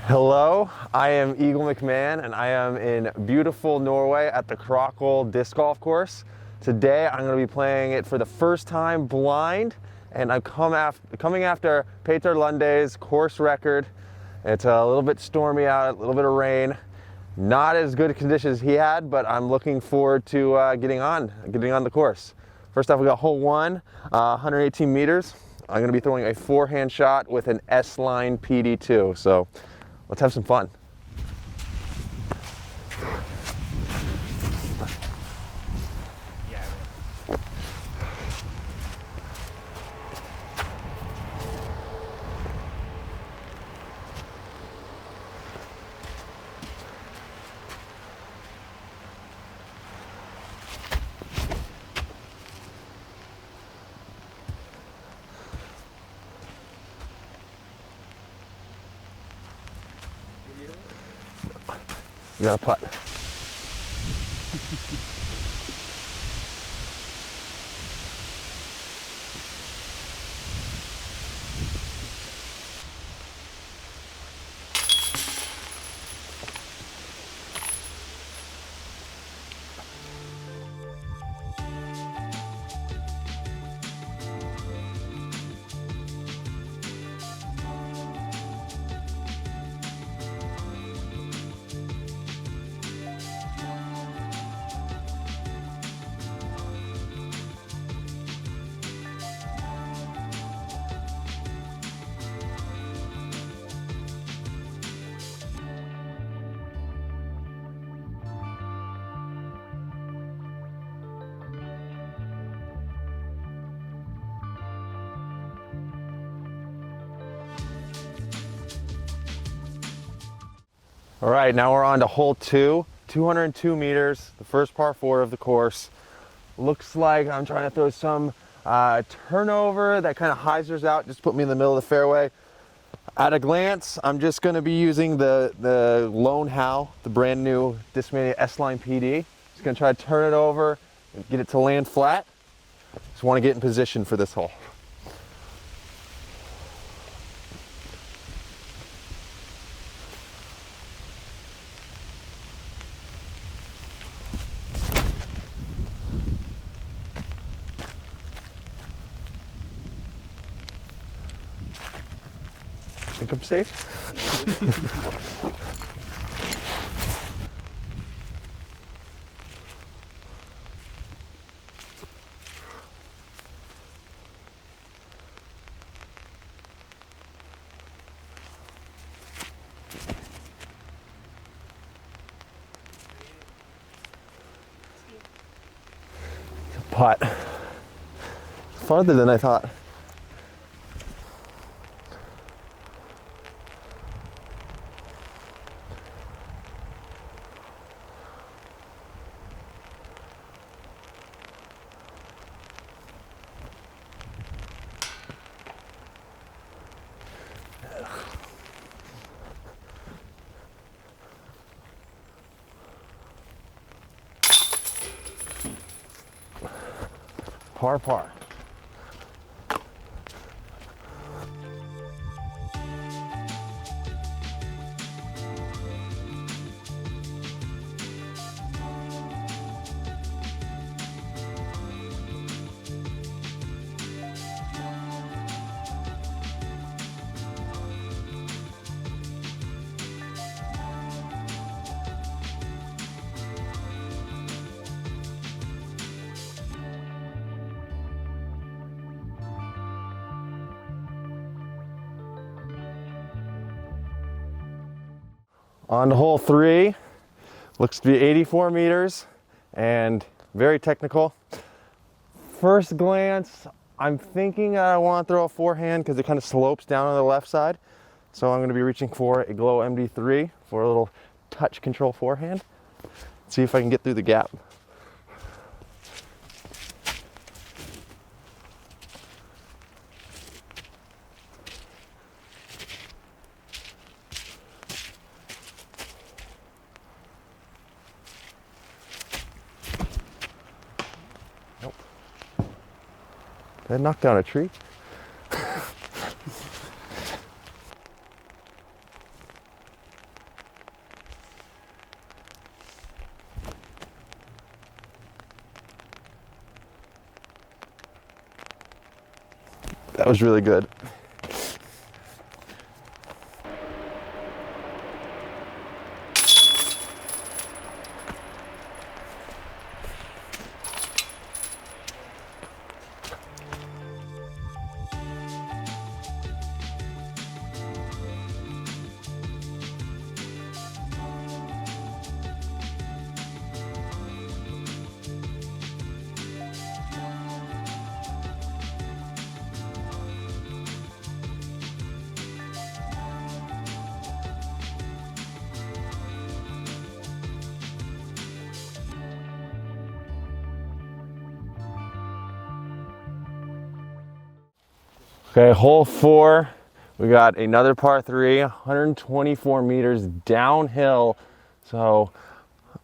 Hello, I am Eagle McMahon and I am in beautiful Norway at the Krokhol disc golf course. Today I'm going to be playing it for the first time blind, and I'm coming after Peter Lunde's course record. It's a little bit stormy out, a little bit of rain. Not as good conditions as he had, but I'm looking forward to getting on the course. First off, we got hole 1, 118 meters. I'm going to be throwing a forehand shot with an S-line PD2. So let's have some fun. You got a putt. All right, now we're on to hole 2, 202 meters, the first par 4 of the course. Looks like I'm trying to throw some turnover that kind of hyzers out, just put me in the middle of the fairway. At a glance, I'm just going to be using the Lone How, the brand new Discmania S-Line PD. Just going to try to turn it over and get it to land flat. Just want to get in position for this hole. Think I'm safe? Putt. Farther than I thought. Par. On to hole 3, looks to be 84 meters and very technical. First glance, I'm thinking I want to throw a forehand because it kind of slopes down on the left side. So I'm going to be reaching for a Glow MD3 for a little touch control forehand. See if I can get through the gap. Did I knock down a tree? That was really good. Okay, hole 4, we got another par 3, 124 meters downhill. So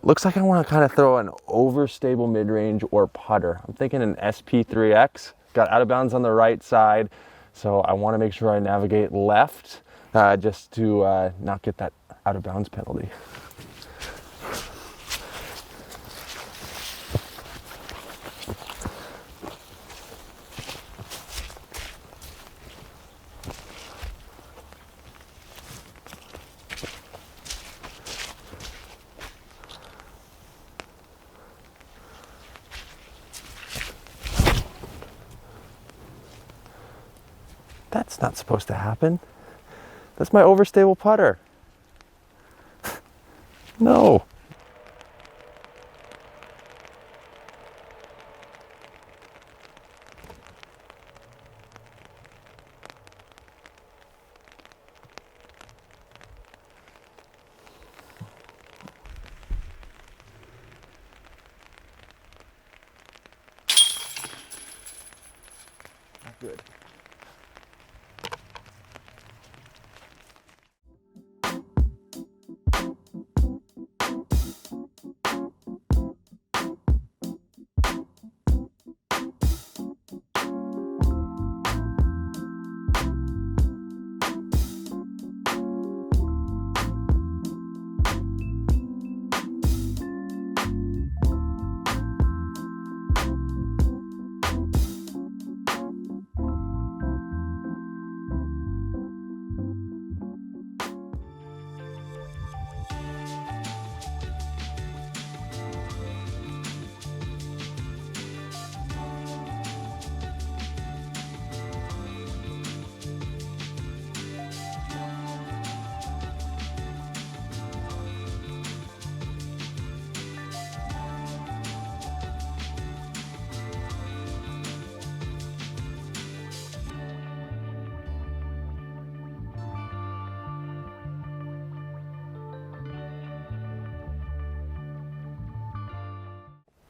looks like I want to kind of throw an overstable mid-range or putter. I'm thinking an SP3X, got out of bounds on the right side. So I want to make sure I navigate left just to not get that out of bounds penalty. That's not supposed to happen. That's my overstable putter. No. Not good.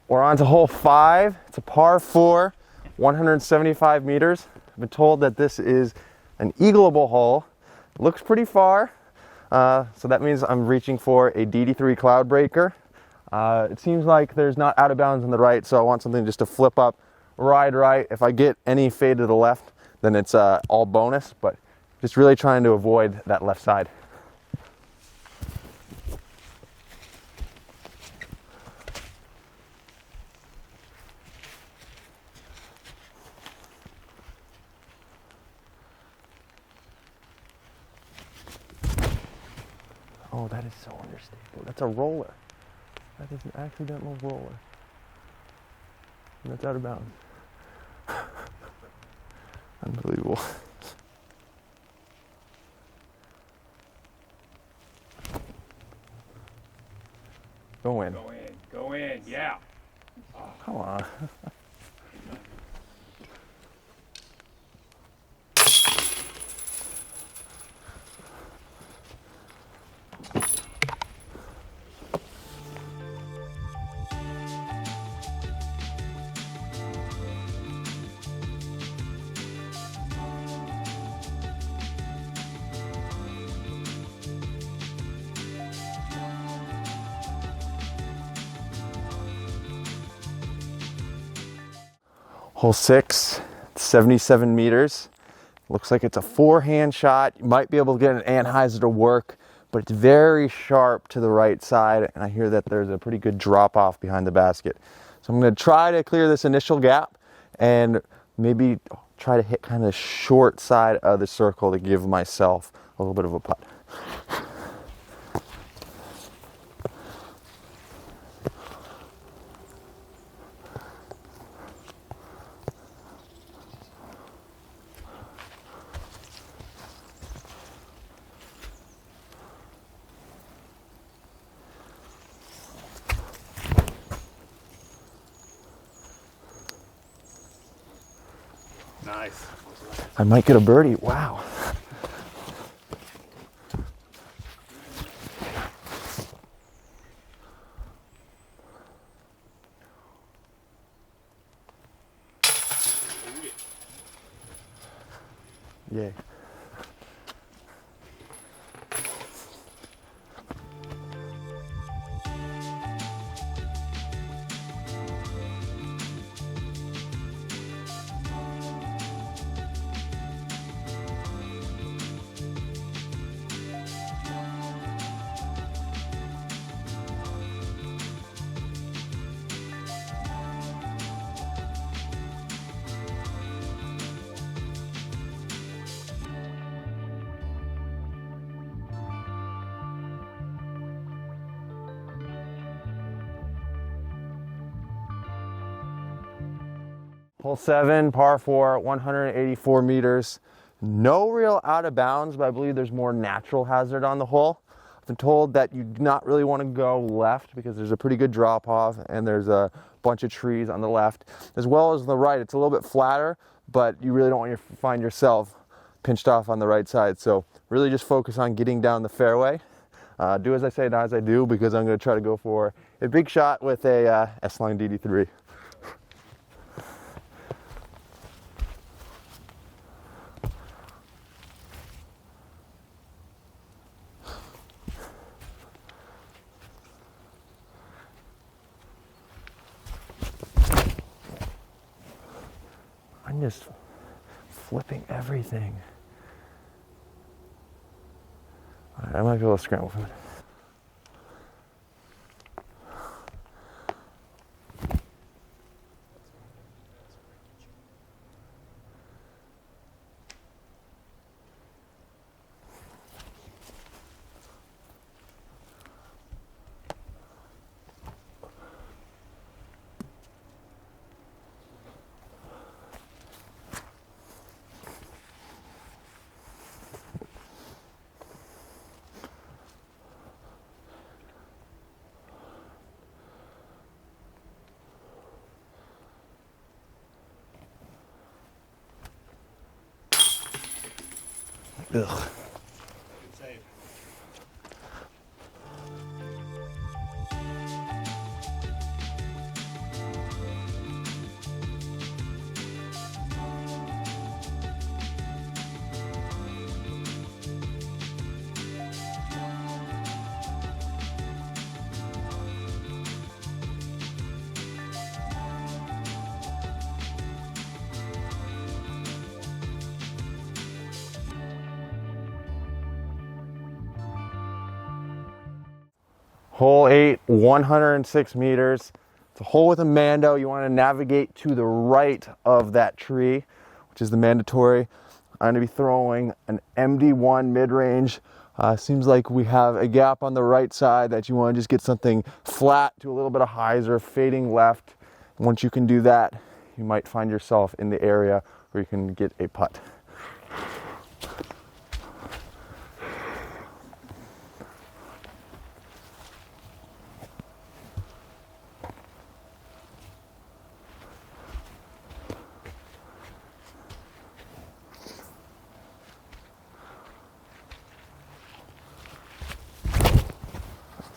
We're on to hole 5. It's a par 4, 175 meters. I've been told that this is an eagleable hole. It looks pretty far, so that means I'm reaching for a DD3 cloud breaker. It seems like there's not out of bounds on the right, so I want something just to flip up, ride right. If I get any fade to the left, then it's all bonus, but just really trying to avoid that left side. Oh, that is so understable. That's a roller. That is an accidental roller. And that's out of bounds. Unbelievable. Go in. Go in. Go in. Yeah. Oh, come on. Hole 6, 77 meters. Looks like it's a forehand shot. You might be able to get an anhyzer to work, but it's very sharp to the right side, and I hear that there's a pretty good drop off behind the basket. So I'm going to try to clear this initial gap and maybe try to hit kind of the short side of the circle to give myself a little bit of a putt. Nice. I might get a birdie. Wow. Yay. Hole 7, par 4, 184 meters. No real out of bounds, but I believe there's more natural hazard on the hole. I've been told that you do not really want to go left because there's a pretty good drop off and there's a bunch of trees on the left, as well as the right. It's a little bit flatter, but you really don't want to find yourself pinched off on the right side. So really just focus on getting down the fairway. Do as I say, not as I do, because I'm going to try to go for a big shot with a S-Line DD3. I'm just flipping everything. All right, I might be able to scramble from it. Ugh. Good save. Hole 8, 106 meters. It's a hole with a mando. You want to navigate to the right of that tree, which is the mandatory. I'm going to be throwing an MD1 mid-range. Seems like we have a gap on the right side that you want to just get something flat to a little bit of hyzer, fading left. Once you can do that, you might find yourself in the area where you can get a putt.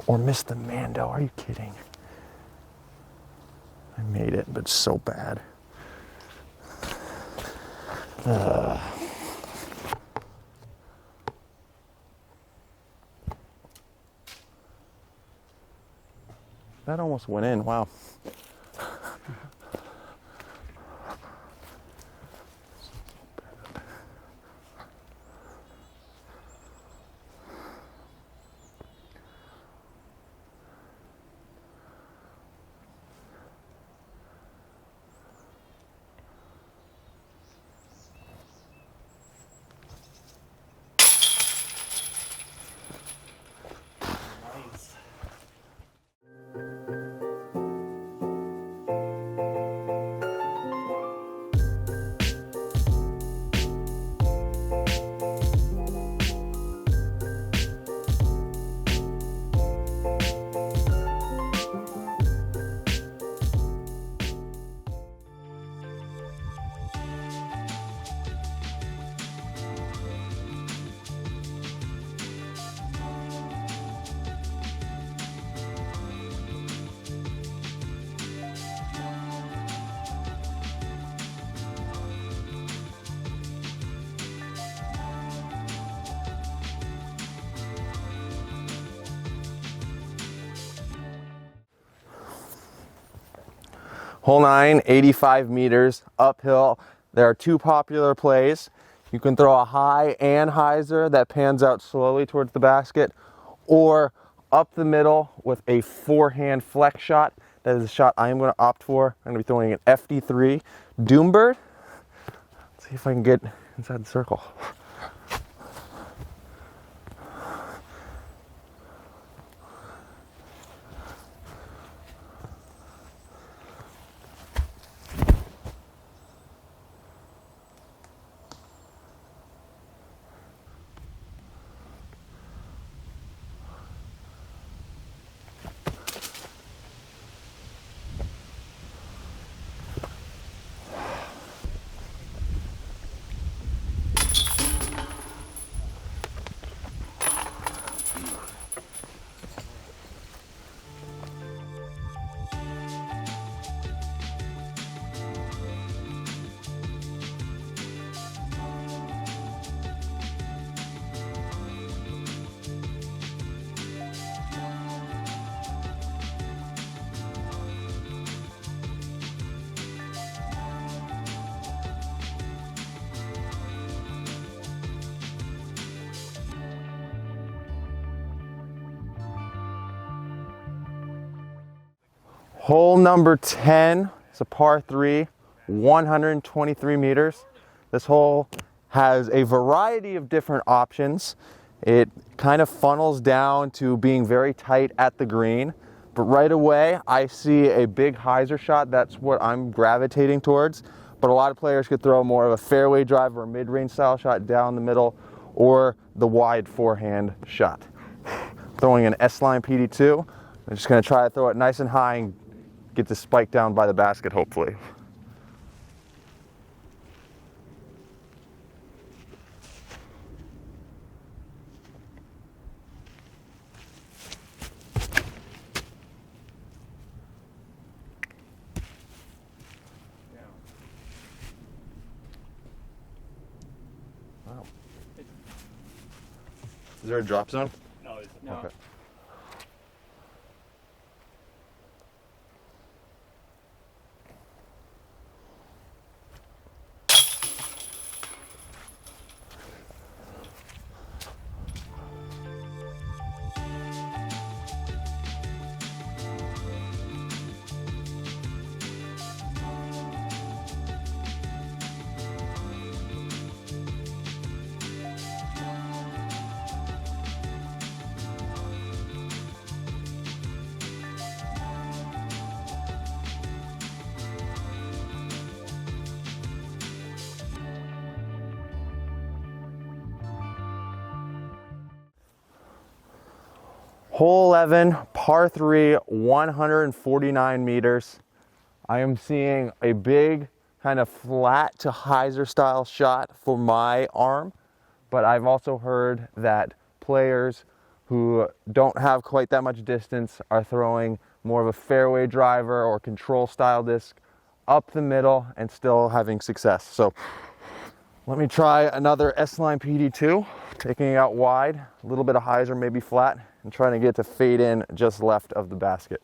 Or missed the mando, are you kidding? I made it, but so bad. That almost went in, wow. Hole 9, 85 meters, uphill. There are two popular plays. You can throw a high and hyzer that pans out slowly towards the basket, or up the middle with a forehand flex shot. That is a shot I am going to opt for. I'm going to be throwing an FD3 Doombird. Let's see if I can get inside the circle. Hole number 10 is a par 3, 123 meters. This hole has a variety of different options. It kind of funnels down to being very tight at the green, but right away I see a big hyzer shot. That's what I'm gravitating towards, but a lot of players could throw more of a fairway drive or a mid-range style shot down the middle, or the wide forehand shot. Throwing an S-line PD2. I'm just going to try to throw it nice and high and get the spike down by the basket, hopefully. Wow. Is there a drop zone? No, it's No. Okay. Hole 11, par 3, 149 meters. I am seeing a big kind of flat to hyzer style shot for my arm, but I've also heard that players who don't have quite that much distance are throwing more of a fairway driver or control style disc up the middle and still having success. So let me try another S-line PD2, taking it out wide, a little bit of hyzer, maybe flat, and trying to get to fade in just left of the basket.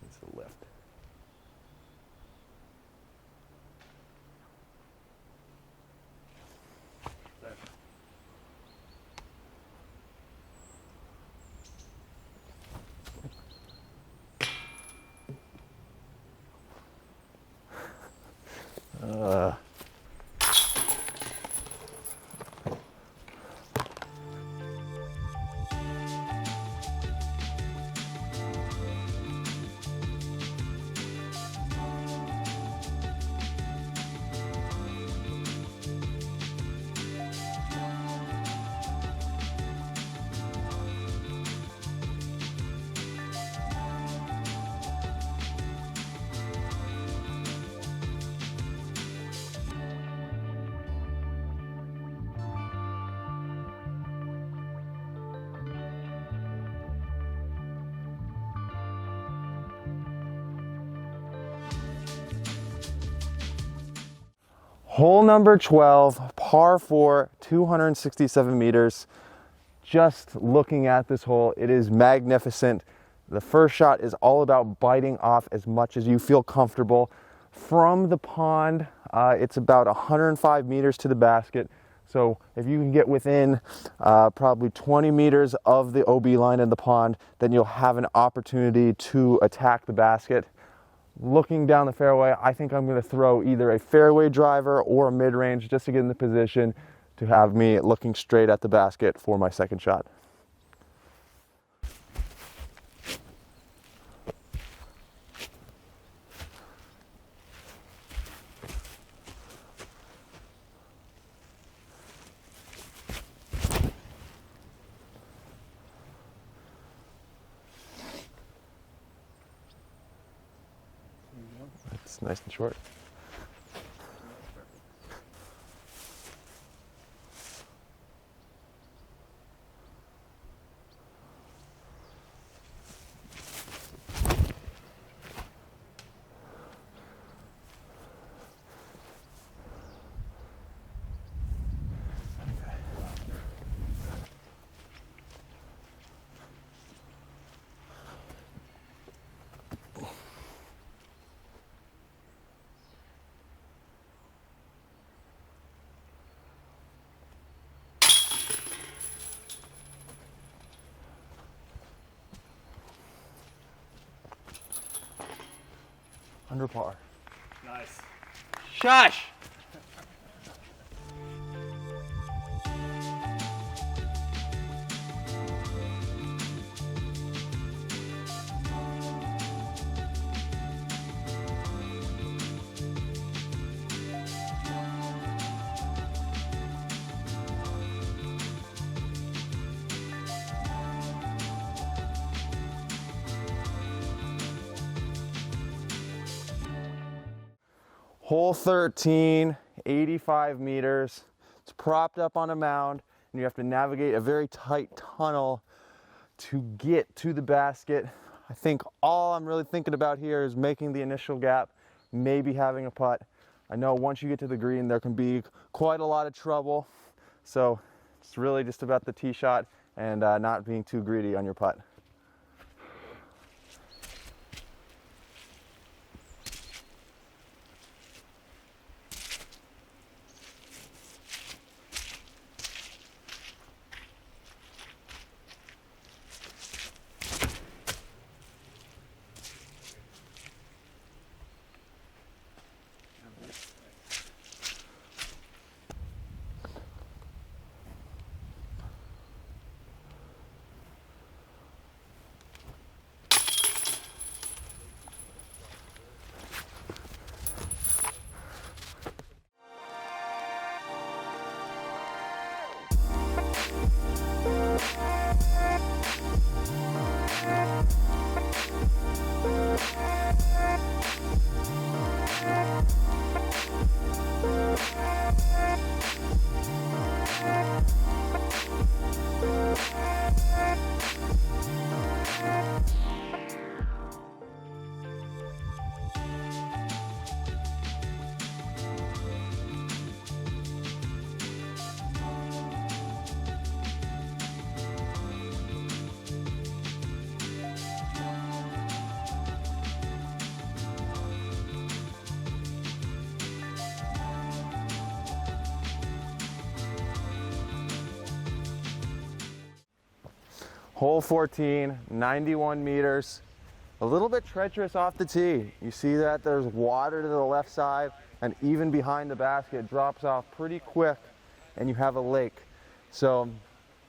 Needs to lift. Hole number 12, par 4, 267 meters. Just looking at this hole, it is magnificent. The first shot is all about biting off as much as you feel comfortable. From the pond, it's about 105 meters to the basket. So if you can get within probably 20 meters of the OB line in the pond, then you'll have an opportunity to attack the basket. Looking down the fairway, I think I'm going to throw either a fairway driver or a mid-range just to get in the position to have me looking straight at the basket for my second shot. It's nice and short. Under par. Nice. Shush! Hole 13, 85 meters. It's propped up on a mound, and you have to navigate a very tight tunnel to get to the basket. I think all I'm really thinking about here is making the initial gap, maybe having a putt. I know once you get to the green, there can be quite a lot of trouble. So it's really just about the tee shot and not being too greedy on your putt. Hole 14, 91 meters. A little bit treacherous off the tee. You see that there's water to the left side, and even behind the basket it drops off pretty quick and you have a lake. So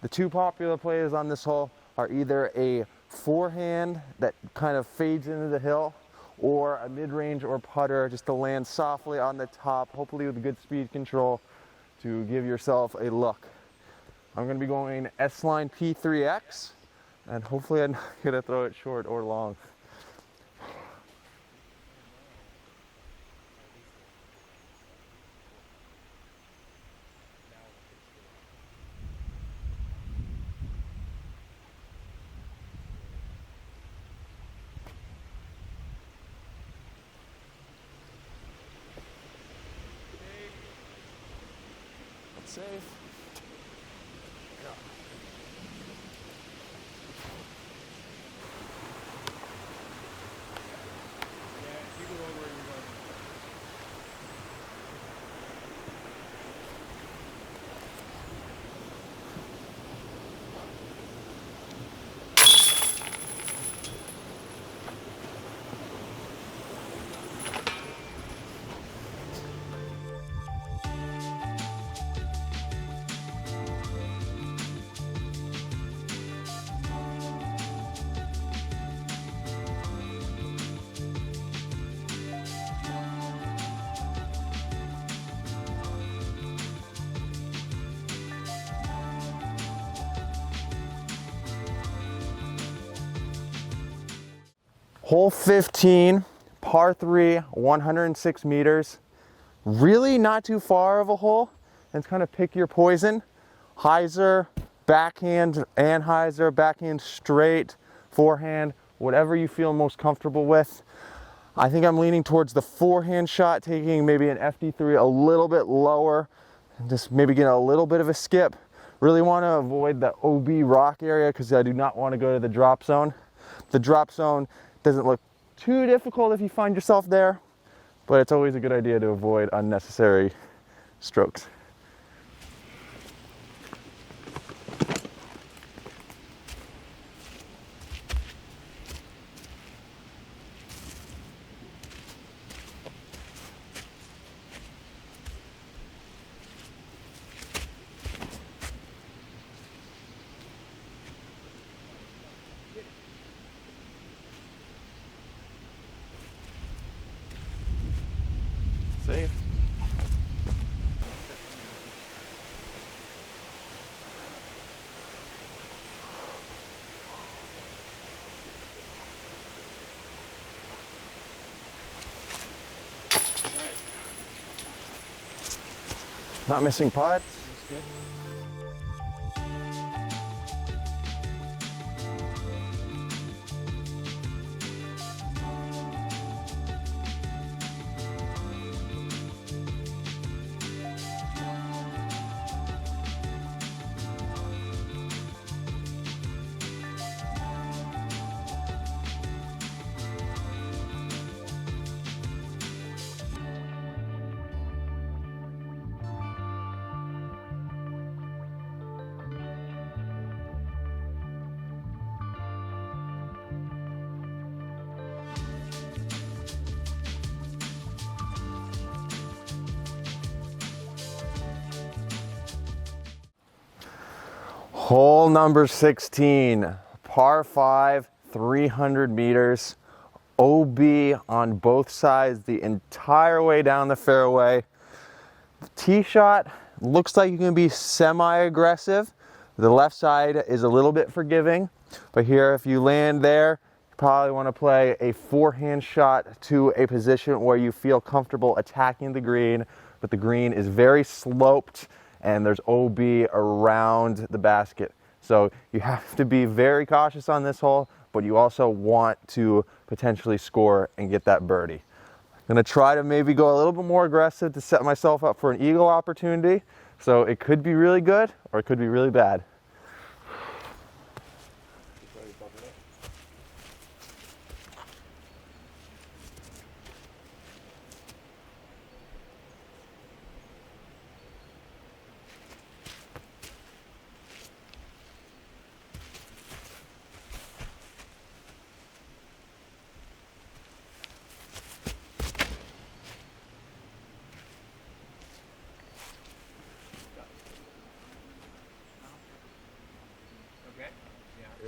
the two popular plays on this hole are either a forehand that kind of fades into the hill, or a mid-range or putter just to land softly on the top, hopefully with good speed control to give yourself a look. I'm going to be going S-line P3X, and hopefully I'm not going to throw it short or long. safe. Hole 15, par 3, 106 meters. Really not too far of a hole. And kind of pick your poison. Hyzer, backhand and hyzer, backhand straight, forehand, whatever you feel most comfortable with. I think I'm leaning towards the forehand shot, taking maybe an FD3 a little bit lower, and just maybe getting a little bit of a skip. Really want to avoid the OB rock area because I do not want to go to the drop zone. The drop zone doesn't look too difficult if you find yourself there, but it's always a good idea to avoid unnecessary strokes. Safe. Not missing putts. Hole number 16, par 5, 300 meters, OB on both sides the entire way down the fairway. The tee shot looks like you can be semi-aggressive. The left side is a little bit forgiving, but here if you land there, you probably want to play a forehand shot to a position where you feel comfortable attacking the green, but the green is very sloped and there's OB around the basket. So you have to be very cautious on this hole, but you also want to potentially score and get that birdie. I'm gonna try to maybe go a little bit more aggressive to set myself up for an eagle opportunity. So it could be really good or it could be really bad.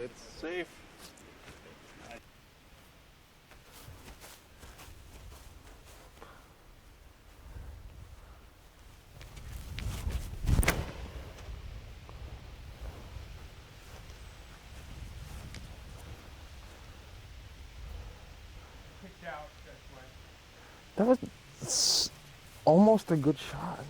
It's safe. That was almost a good shot.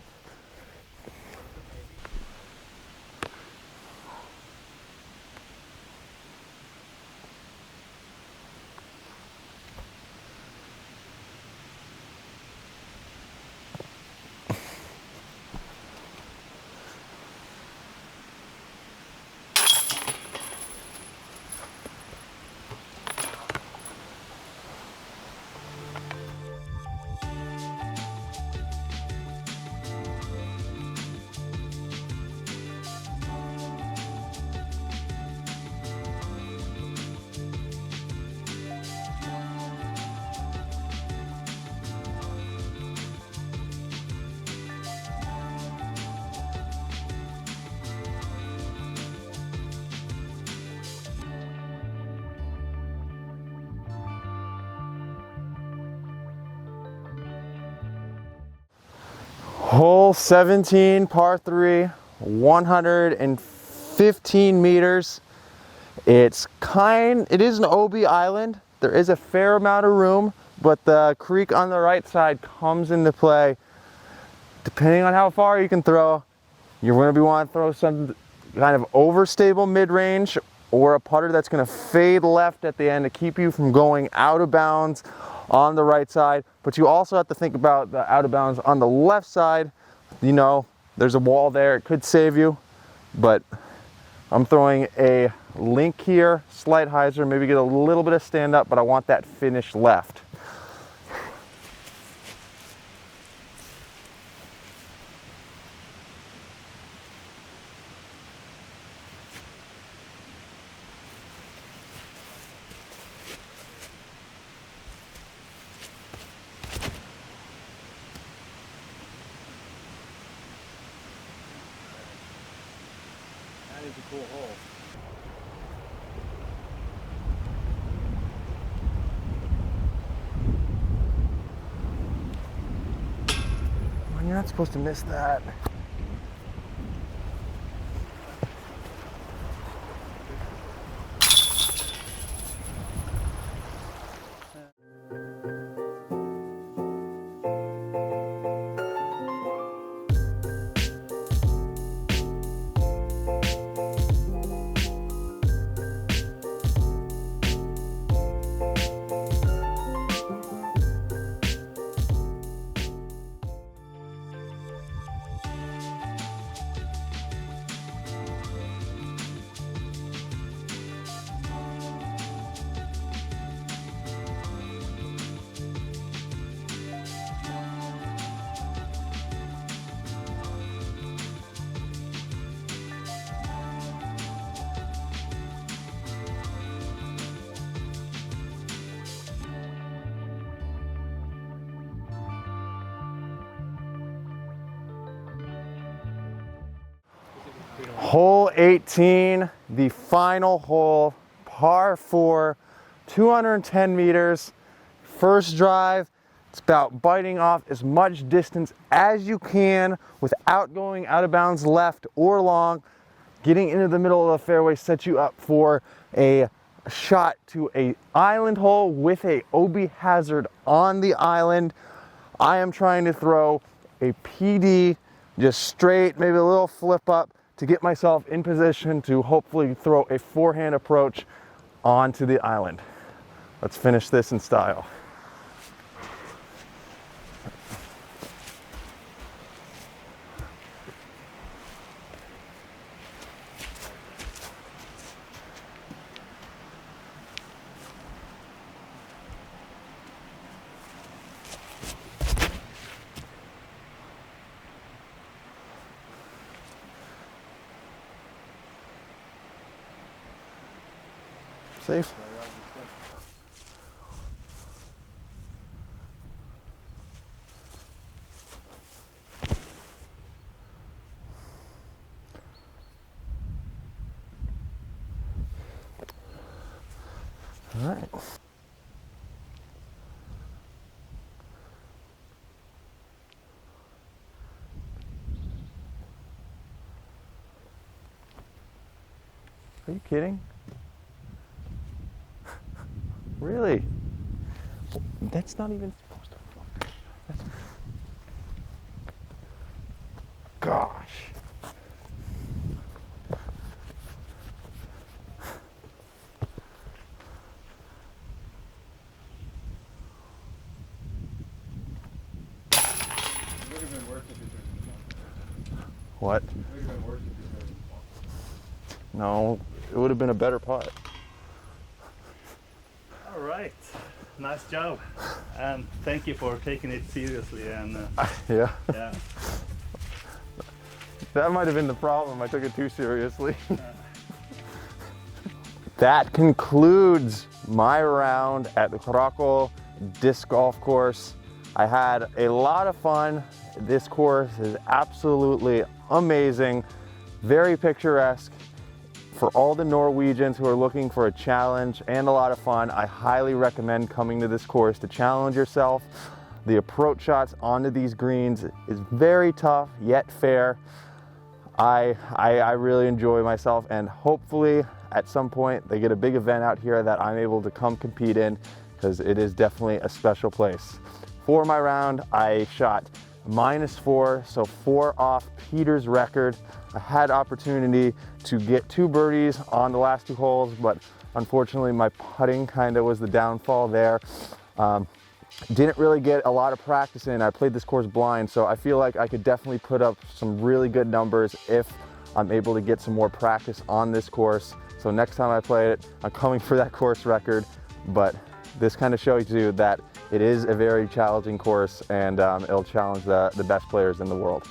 Hole 17, par 3, 115 meters. It is an OB island. There is a fair amount of room, but the creek on the right side comes into play. Depending on how far you can throw, you're going to want to throw some kind of overstable mid-range or a putter that's going to fade left at the end to keep you from going out of bounds on the right side. But you also have to think about the out of bounds on the left side. You know, there's a wall there, it could save you, but I'm throwing a link here, slight hyzer, maybe get a little bit of stand up, but I want that finish left. That is a cool hole. You're not supposed to miss that. Hole 18, the final hole, par 4, 210 meters. First drive, it's about biting off as much distance as you can without going out of bounds left or long. Getting into the middle of the fairway sets you up for a shot to a island hole with a OB hazard on the island. I am trying to throw a PD, just straight, maybe a little flip up, to get myself in position to hopefully throw a forehand approach onto the island. Let's finish this in style. Safe. All right. Are you kidding? Really? That's not even supposed to. Gosh. It would have been worth it if it was What? It would have been worth it if it was No, it would have been a better putt. All right. Nice job. And thank you for taking it seriously. And Yeah. yeah. That might have been the problem. I took it too seriously. That concludes my round at the Krokhol Disc Golf Course. I had a lot of fun. This course is absolutely amazing, very picturesque. For all the Norwegians who are looking for a challenge and a lot of fun, I highly recommend coming to this course to challenge yourself. The approach shots onto these greens is very tough, yet fair. I really enjoy myself, and hopefully at some point they get a big event out here that I'm able to come compete in, because it is definitely a special place. For my round, I shot -4, so 4 off Peter's record. I had opportunity to get 2 birdies on the last 2 holes, but unfortunately my putting kind of was the downfall there. Didn't really get a lot of practice in. I played this course blind, so I feel like I could definitely put up some really good numbers if I'm able to get some more practice on this course. So next time I play it, I'm coming for that course record, but this kind of shows you that it is a very challenging course, and it'll challenge the best players in the world.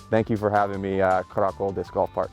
Thank you for having me, Krokhol Disc Golf Park.